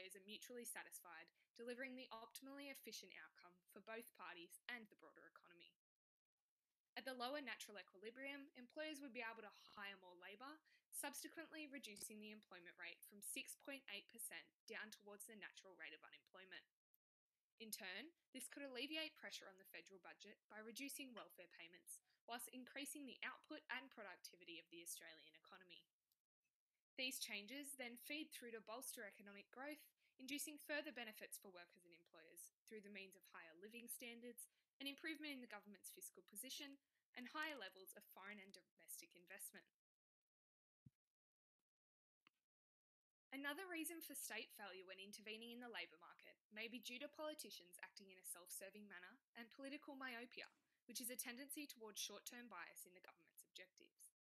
employers are mutually satisfied, delivering the optimally efficient outcome for both parties and the broader economy. At the lower natural equilibrium, employers would be able to hire more labour, subsequently reducing the employment rate from 6.8% down towards the natural rate of unemployment. In turn, this could alleviate pressure on the federal budget by reducing welfare payments, whilst increasing the output and productivity of the Australian economy. These changes then feed through to bolster economic growth, inducing further benefits for workers and employers through the means of higher living standards, an improvement in the government's fiscal position, and higher levels of foreign and domestic investment. Another reason for state failure when intervening in the labour market may be due to politicians acting in a self-serving manner and political myopia, which is a tendency towards short-term bias in the government's objectives.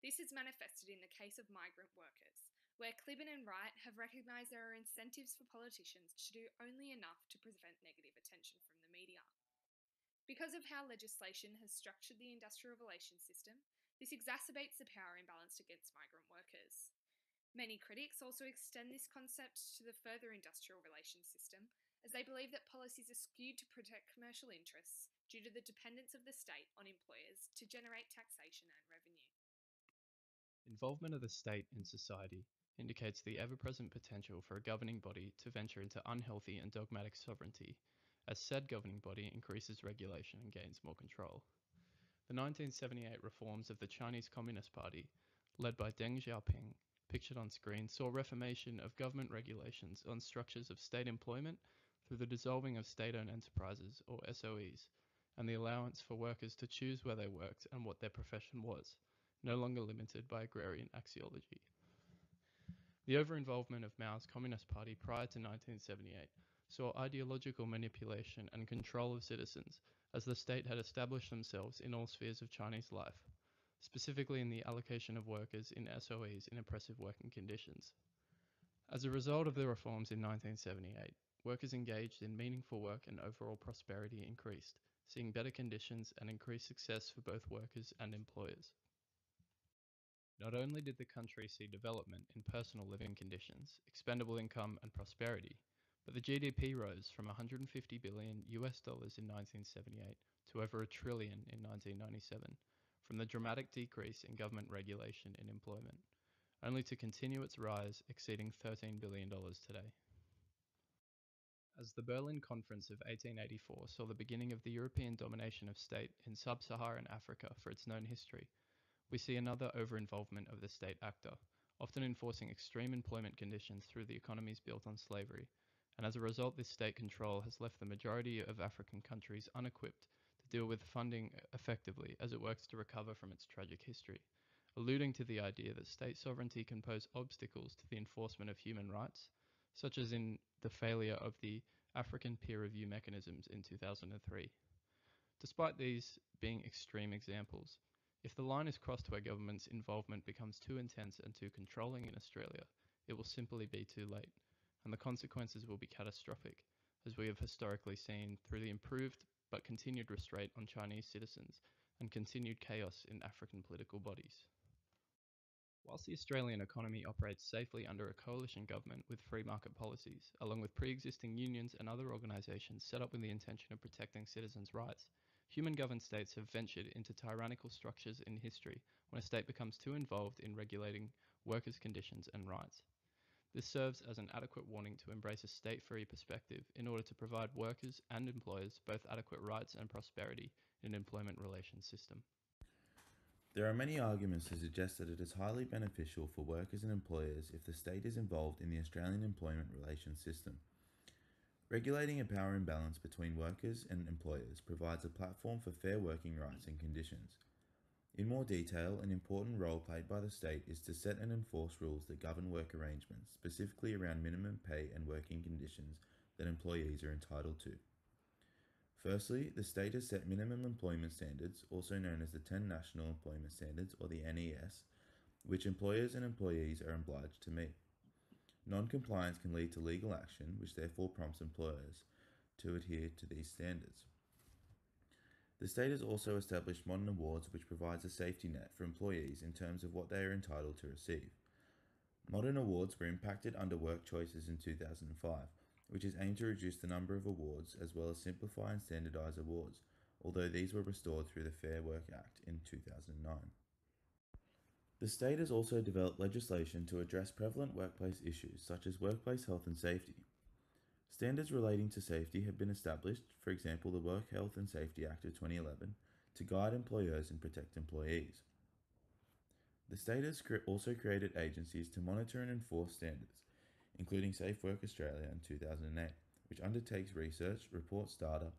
This is manifested in the case of migrant workers, where Clibborn and Wright have recognised there are incentives for politicians to do only enough to prevent negative attention from the media. Because of how legislation has structured the industrial relations system, this exacerbates the power imbalance against migrant workers. Many critics also extend this concept to the further industrial relations system, as they believe that policies are skewed to protect commercial interests due to the dependence of the state on employers to generate taxation and revenue. Involvement of the state in society indicates the ever-present potential for a governing body to venture into unhealthy and dogmatic sovereignty, as said governing body increases regulation and gains more control. The 1978 reforms of the Chinese Communist Party, led by Deng Xiaoping, pictured on screen, saw reformation of government regulations on structures of state employment through the dissolving of state-owned enterprises, or SOEs, and the allowance for workers to choose where they worked and what their profession was, no longer limited by agrarian axiology. The over-involvement of Mao's Communist Party prior to 1978 saw ideological manipulation and control of citizens, as the state had established themselves in all spheres of Chinese life, specifically in the allocation of workers in SOEs in oppressive working conditions. As a result of the reforms in 1978, workers engaged in meaningful work and overall prosperity increased, seeing better conditions and increased success for both workers and employers. Not only did the country see development in personal living conditions, expendable income and prosperity, but the GDP rose from $150 billion US dollars in 1978 to over $1 trillion in 1997, from the dramatic decrease in government regulation in employment, only to continue its rise, exceeding $13 billion today. As the Berlin Conference of 1884 saw the beginning of the European domination of state in sub-Saharan Africa for its known history, we see another over-involvement of the state actor, often enforcing extreme employment conditions through the economies built on slavery, and as a result this state control has left the majority of African countries unequipped to deal with funding effectively as it works to recover from its tragic history, alluding to the idea that state sovereignty can pose obstacles to the enforcement of human rights, such as in the failure of the African peer review mechanisms in 2003. Despite these being extreme examples, if the line is crossed where government's involvement becomes too intense and too controlling in Australia, it will simply be too late, and the consequences will be catastrophic, as we have historically seen through the improved but continued restraint on Chinese citizens and continued chaos in African political bodies. Whilst the Australian economy operates safely under a coalition government with free market policies, along with pre-existing unions and other organisations set up with the intention of protecting citizens' rights, human-governed states have ventured into tyrannical structures in history when a state becomes too involved in regulating workers' conditions and rights. This serves as an adequate warning to embrace a state-free perspective in order to provide workers and employers both adequate rights and prosperity in an employment relations system. There are many arguments to suggest that it is highly beneficial for workers and employers if the state is involved in the Australian employment relations system. Regulating a power imbalance between workers and employers provides a platform for fair working rights and conditions. In more detail, an important role played by the state is to set and enforce rules that govern work arrangements, specifically around minimum pay and working conditions that employees are entitled to. Firstly, the state has set minimum employment standards, also known as the 10 National Employment Standards, or the NES, which employers and employees are obliged to meet. Non-compliance can lead to legal action, which therefore prompts employers to adhere to these standards. The state has also established modern awards which provides a safety net for employees in terms of what they are entitled to receive. Modern awards were impacted under Work Choices in 2005, which is aimed to reduce the number of awards as well as simplify and standardise awards, although these were restored through the Fair Work Act in 2009. The state has also developed legislation to address prevalent workplace issues such as workplace health and safety. Standards relating to safety have been established, for example the Work Health and Safety Act of 2011, to guide employers and protect employees. The state has also created agencies to monitor and enforce standards, including Safe Work Australia in 2008, which undertakes research, reports data,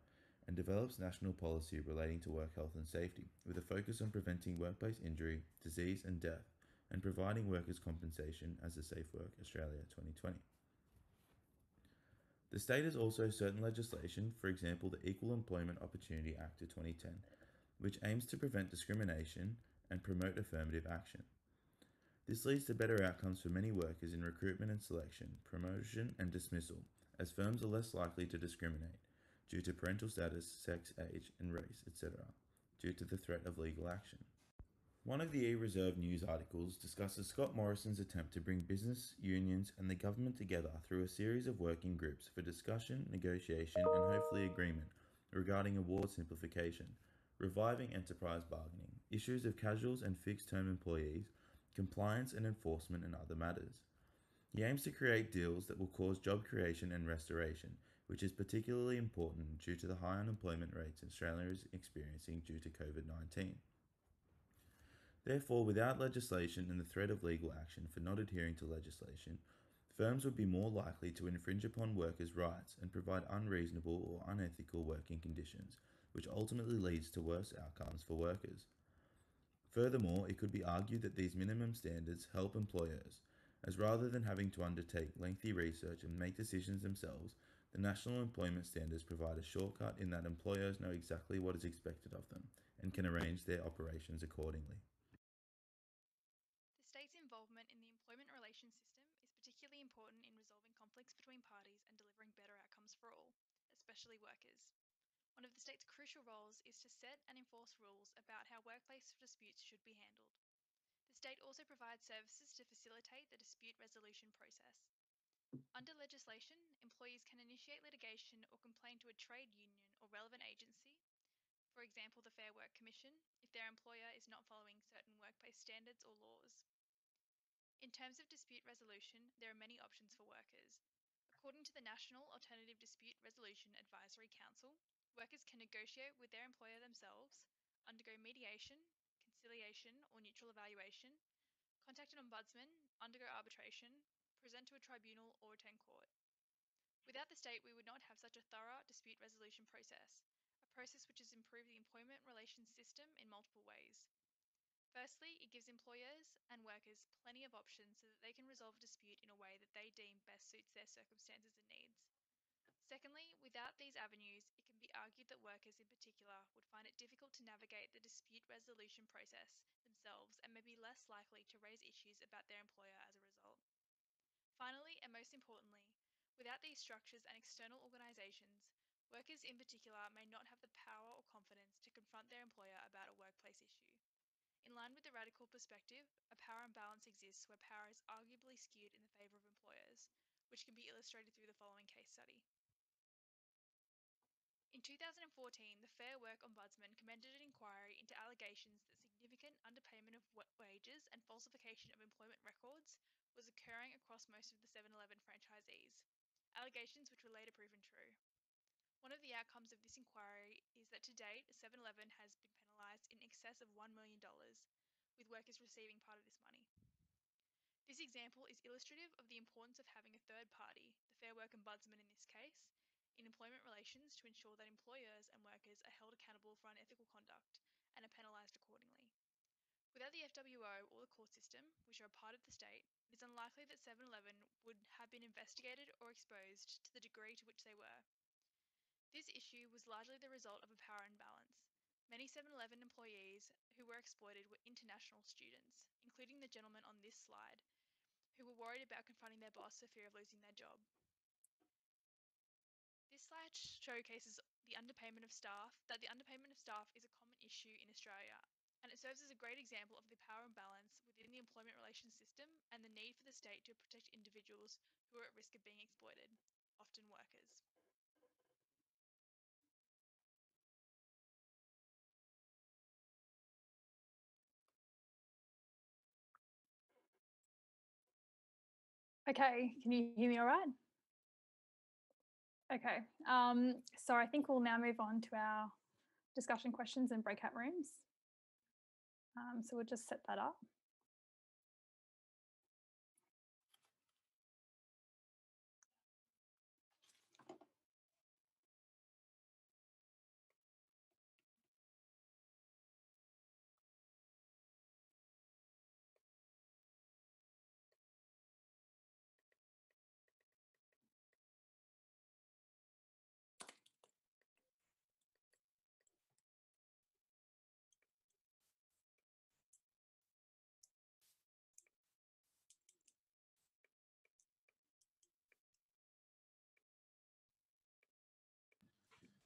and develops national policy relating to work health and safety, with a focus on preventing workplace injury, disease, and death, and providing workers compensation as the Safe Work Australia 2020. The state has also certain legislation, for example the Equal Employment Opportunity Act of 2010, which aims to prevent discrimination and promote affirmative action. This leads to better outcomes for many workers in recruitment and selection, promotion and dismissal, as firms are less likely to discriminate due to parental status, sex, age, and race, etc., due to the threat of legal action. One of the E-Reserve news articles discusses Scott Morrison's attempt to bring business, unions, and the government together through a series of working groups for discussion, negotiation, and hopefully agreement regarding award simplification, reviving enterprise bargaining, issues of casuals and fixed-term employees, compliance and enforcement, and other matters. He aims to create deals that will cause job creation and restoration, which is particularly important due to the high unemployment rates Australia is experiencing due to COVID-19. Therefore, without legislation and the threat of legal action for not adhering to legislation, firms would be more likely to infringe upon workers' rights and provide unreasonable or unethical working conditions, which ultimately leads to worse outcomes for workers. Furthermore, it could be argued that these minimum standards help employers, as rather than having to undertake lengthy research and make decisions themselves, the National Employment Standards provide a shortcut in that employers know exactly what is expected of them and can arrange their operations accordingly. The state's involvement in the employment relations system is particularly important in resolving conflicts between parties and delivering better outcomes for all, especially workers. One of the state's crucial roles is to set and enforce rules about how workplace disputes should be handled. The state also provides services to facilitate the dispute resolution process. Under legislation, employees can initiate litigation or complain to a trade union or relevant agency, for example the Fair Work Commission, if their employer is not following certain workplace standards or laws. In terms of dispute resolution, there are many options for workers. According to the National Alternative Dispute Resolution Advisory Council, workers can negotiate with their employer themselves, undergo mediation, conciliation or neutral evaluation, contact an ombudsman, undergo arbitration, present to a tribunal or attend court. Without the state, we would not have such a thorough dispute resolution process, a process which has improved the employment relations system in multiple ways. Firstly, it gives employers and workers plenty of options so that they can resolve a dispute in a way that they deem best suits their circumstances and needs. Secondly, without these avenues, it can be argued that workers in particular would find it difficult to navigate the dispute resolution process themselves and may be less likely to raise issues about their employer as a result. Finally, and most importantly, without these structures and external organisations, workers in particular may not have the power or confidence to confront their employer about a workplace issue. In line with the radical perspective, a power imbalance exists where power is arguably skewed in the favour of employers, which can be illustrated through the following case study. In 2014, the Fair Work Ombudsman commended an inquiry into allegations that significant underpayment of wages and falsification of employment records was occurring across most of the 7-Eleven franchisees, allegations which were later proven true. One of the outcomes of this inquiry is that to date, 7-Eleven has been penalised in excess of $1 million, with workers receiving part of this money. This example is illustrative of the importance of having a third party, the Fair Work Ombudsman in this case, in employment relations to ensure that employers and workers are held accountable for unethical conduct and are penalised accordingly. Without the FWO or the court system, which are a part of the state, it is unlikely that 7-Eleven would have been investigated or exposed to the degree to which they were. This issue was largely the result of a power imbalance. Many 7-Eleven employees who were exploited were international students, including the gentleman on this slide, who were worried about confronting their boss for fear of losing their job. This slide showcases the underpayment of staff is a common issue in Australia, and it serves as a great example of the power imbalance within the employment relations system and the need for the state to protect individuals who are at risk of being exploited, often workers. Okay, can you hear me all right? Okay, so I think we'll now move on to our discussion questions and breakout rooms. So we'll just set that up.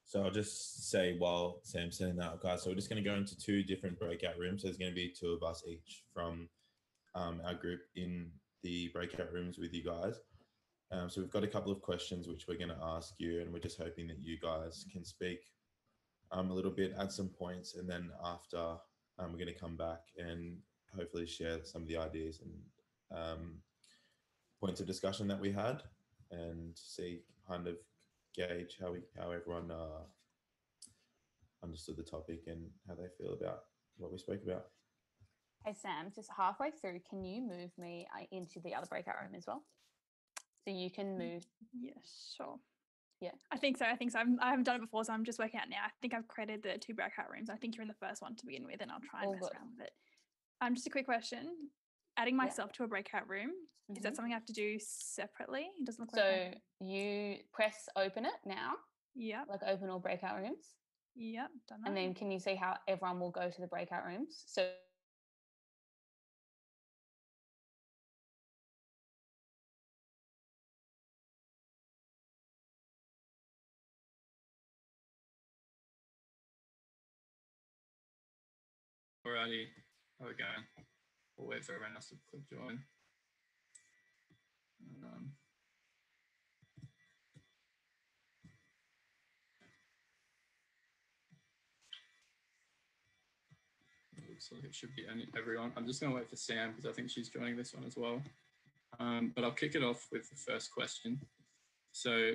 So I'll just say while Sam's setting that up, guys, so we're just going to go into two different breakout rooms. So there's going to be two of us each from our group in the breakout rooms with you guys. So we've got a couple of questions which we're going to ask you, and we're just hoping that you guys can speak a little bit, add some points, and then after we're going to come back and hopefully share some of the ideas and points of discussion that we had, and see kind of gauge how everyone understood the topic and how they feel about what we spoke about. Hey Sam, just halfway through, can you move me into the other breakout room as well? So you can move. Yes, sure. Yeah. I think so. I haven't done it before, so I'm just working out now. I think I've created the two breakout rooms. I think you're in the first one to begin with, and I'll try and mess around with it. Just a quick question. Adding myself to a breakout room, is that something I have to do separately? It doesn't look like so you press open it now. Yeah. Like open all breakout rooms. Yep, done that. And then can you see how everyone will go to the breakout rooms? So Alrighty, how are we going? We'll wait for everyone else to click join. Looks like it should be everyone. I'm just going to wait for Sam because I think she's joining this one as well. But I'll kick it off with the first question. So